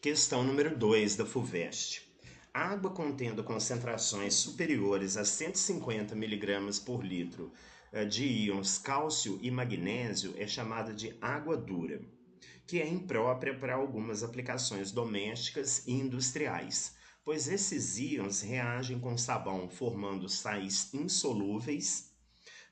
Questão número 2 da FUVEST. Água contendo concentrações superiores a 150 mg por litro de íons cálcio e magnésio é chamada de água dura, que é imprópria para algumas aplicações domésticas e industriais, pois esses íons reagem com sabão formando sais insolúveis.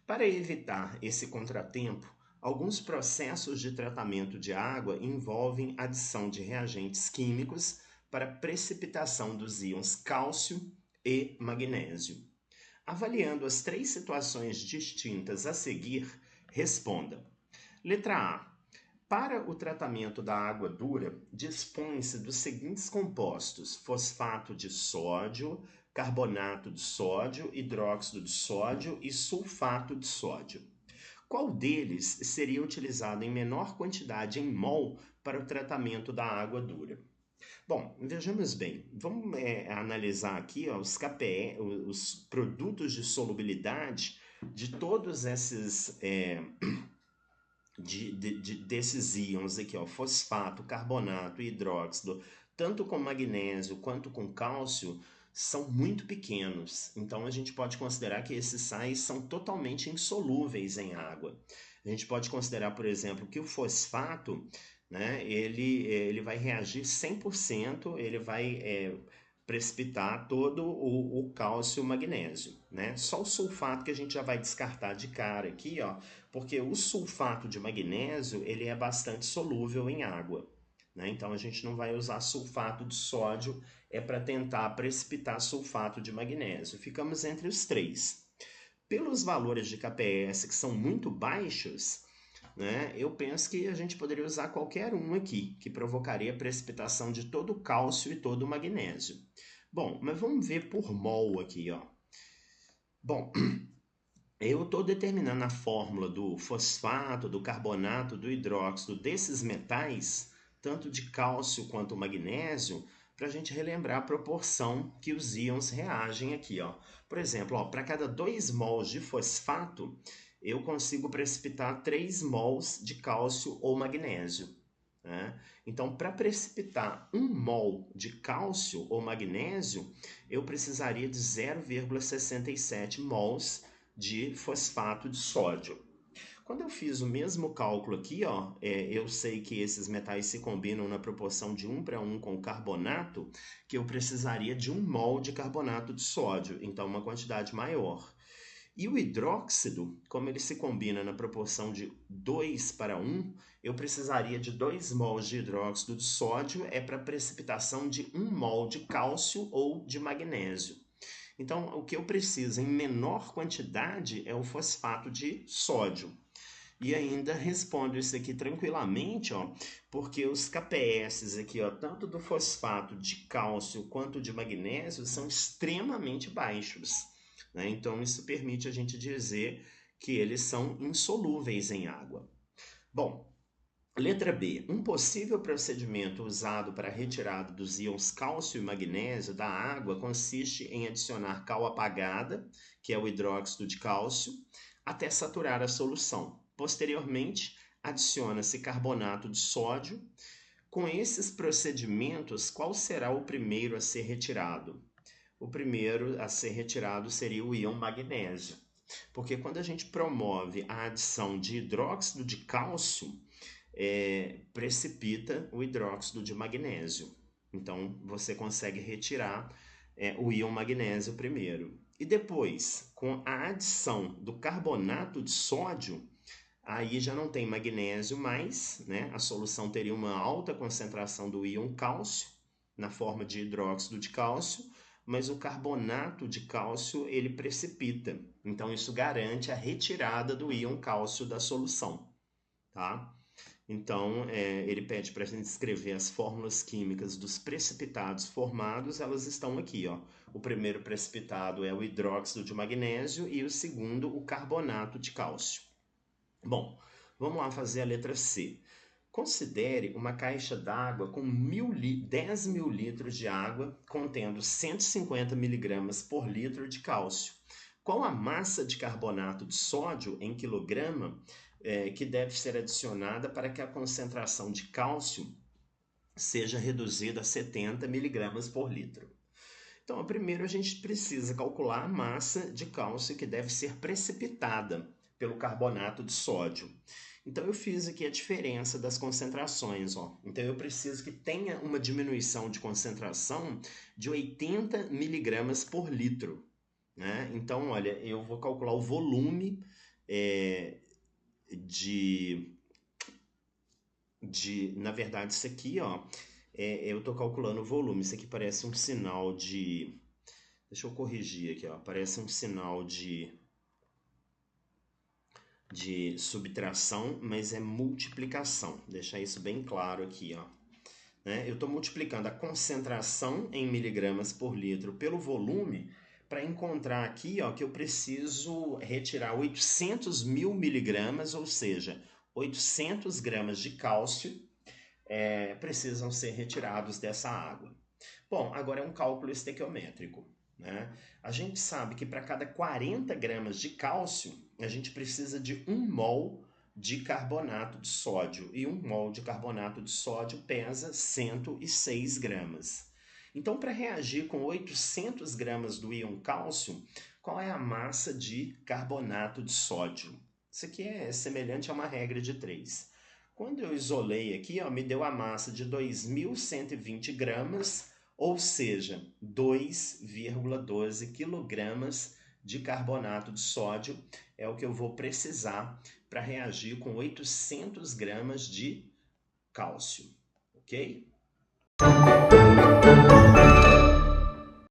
Para evitar esse contratempo, alguns processos de tratamento de água envolvem adição de reagentes químicos para precipitação dos íons cálcio e magnésio. Avaliando as três situações distintas a seguir, responda. Letra A. Para o tratamento da água dura, dispõe-se dos seguintes compostos: fosfato de sódio, carbonato de sódio, hidróxido de sódio e sulfato de sódio. Qual deles seria utilizado em menor quantidade em mol para o tratamento da água dura? Bom, vejamos bem, vamos analisar aqui os KPE, os produtos de solubilidade de todos esses desses íons aqui, fosfato, carbonato e hidróxido, tanto com magnésio quanto com cálcio, são muito pequenos. Então a gente pode considerar que esses sais são totalmente insolúveis em água. A gente pode considerar, por exemplo, que o fosfato, né, ele vai reagir 100%, ele vai precipitar todo o cálcio e o magnésio, né? Só o sulfato que a gente já vai descartar de cara aqui, porque o sulfato de magnésio ele é bastante solúvel em água, né? Então a gente não vai usar sulfato de sódio para tentar precipitar sulfato de magnésio. Ficamos entre os três. Pelos valores de KPS que são muito baixos, né, eu penso que a gente poderia usar qualquer um aqui, que provocaria precipitação de todo o cálcio e todo o magnésio. Bom, mas vamos ver por mol aqui, Bom, eu estou determinando a fórmula do fosfato, do carbonato, do hidróxido, desses metais, tanto de cálcio quanto magnésio, para a gente relembrar a proporção que os íons reagem aqui, Por exemplo, para cada 2 mols de fosfato, eu consigo precipitar 3 mols de cálcio ou magnésio, né? Então, para precipitar 1 mol de cálcio ou magnésio, eu precisaria de 0,67 mols de fosfato de sódio. Quando eu fiz o mesmo cálculo aqui, eu sei que esses metais se combinam na proporção de 1:1 com o carbonato, que eu precisaria de 1 mol de carbonato de sódio, então uma quantidade maior. E o hidróxido, como ele se combina na proporção de 2:1, eu precisaria de 2 mols de hidróxido de sódio para precipitação de 1 mol de cálcio ou de magnésio. Então, o que eu preciso em menor quantidade é o fosfato de sódio. E ainda respondo isso aqui tranquilamente, porque os KPS aqui, tanto do fosfato de cálcio quanto de magnésio, são extremamente baixos, né? Então, isso permite a gente dizer que eles são insolúveis em água. Bom, letra B. Um possível procedimento usado para a retirada dos íons cálcio e magnésio da água consiste em adicionar cal apagada, que é o hidróxido de cálcio, até saturar a solução. Posteriormente, adiciona-se carbonato de sódio. Com esses procedimentos, qual será o primeiro a ser retirado? O primeiro a ser retirado seria o íon magnésio, porque quando a gente promove a adição de hidróxido de cálcio, precipita o hidróxido de magnésio. Então, você consegue retirar o íon magnésio primeiro. E depois, com a adição do carbonato de sódio, aí já não tem magnésio mais, né? A solução teria uma alta concentração do íon cálcio, na forma de hidróxido de cálcio, mas o carbonato de cálcio ele precipita. Então, isso garante a retirada do íon cálcio da solução, tá? Então, ele pede para a gente escrever as fórmulas químicas dos precipitados formados, elas estão aqui, O primeiro precipitado é o hidróxido de magnésio e o segundo, o carbonato de cálcio. Bom, vamos lá fazer a letra C. Considere uma caixa d'água com 10 mil litros de água contendo 150 miligramas por litro de cálcio. Qual a massa de carbonato de sódio em quilograma que deve ser adicionada para que a concentração de cálcio seja reduzido a 70 miligramas por litro. Então, primeiro a gente precisa calcular a massa de cálcio que deve ser precipitada pelo carbonato de sódio. Então, eu fiz aqui a diferença das concentrações, ó. Então, eu preciso que tenha uma diminuição de concentração de 80 miligramas por litro, né? Então, olha, eu vou calcular o volume na verdade, isso aqui, ó, eu estou calculando o volume. Isso aqui parece um sinal de... Deixa eu corrigir aqui, ó. Parece um sinal de subtração, mas é multiplicação. Deixar isso bem claro aqui, ó. Né? Eu estou multiplicando a concentração em miligramas por litro pelo volume para encontrar aqui, ó, que eu preciso retirar 800 mil miligramas, ou seja, 800 gramas de cálcio precisam ser retirados dessa água. Bom, agora é um cálculo estequiométrico, né? A gente sabe que para cada 40 gramas de cálcio, a gente precisa de 1 mol de carbonato de sódio. E 1 mol de carbonato de sódio pesa 106 gramas. Então, para reagir com 800 gramas do íon cálcio, qual é a massa de carbonato de sódio? Isso aqui é semelhante a uma regra de 3. Quando eu isolei aqui, ó, me deu a massa de 2.120 gramas, ou seja, 2,12 quilogramas de carbonato de sódio é o que eu vou precisar para reagir com 800 gramas de cálcio, ok?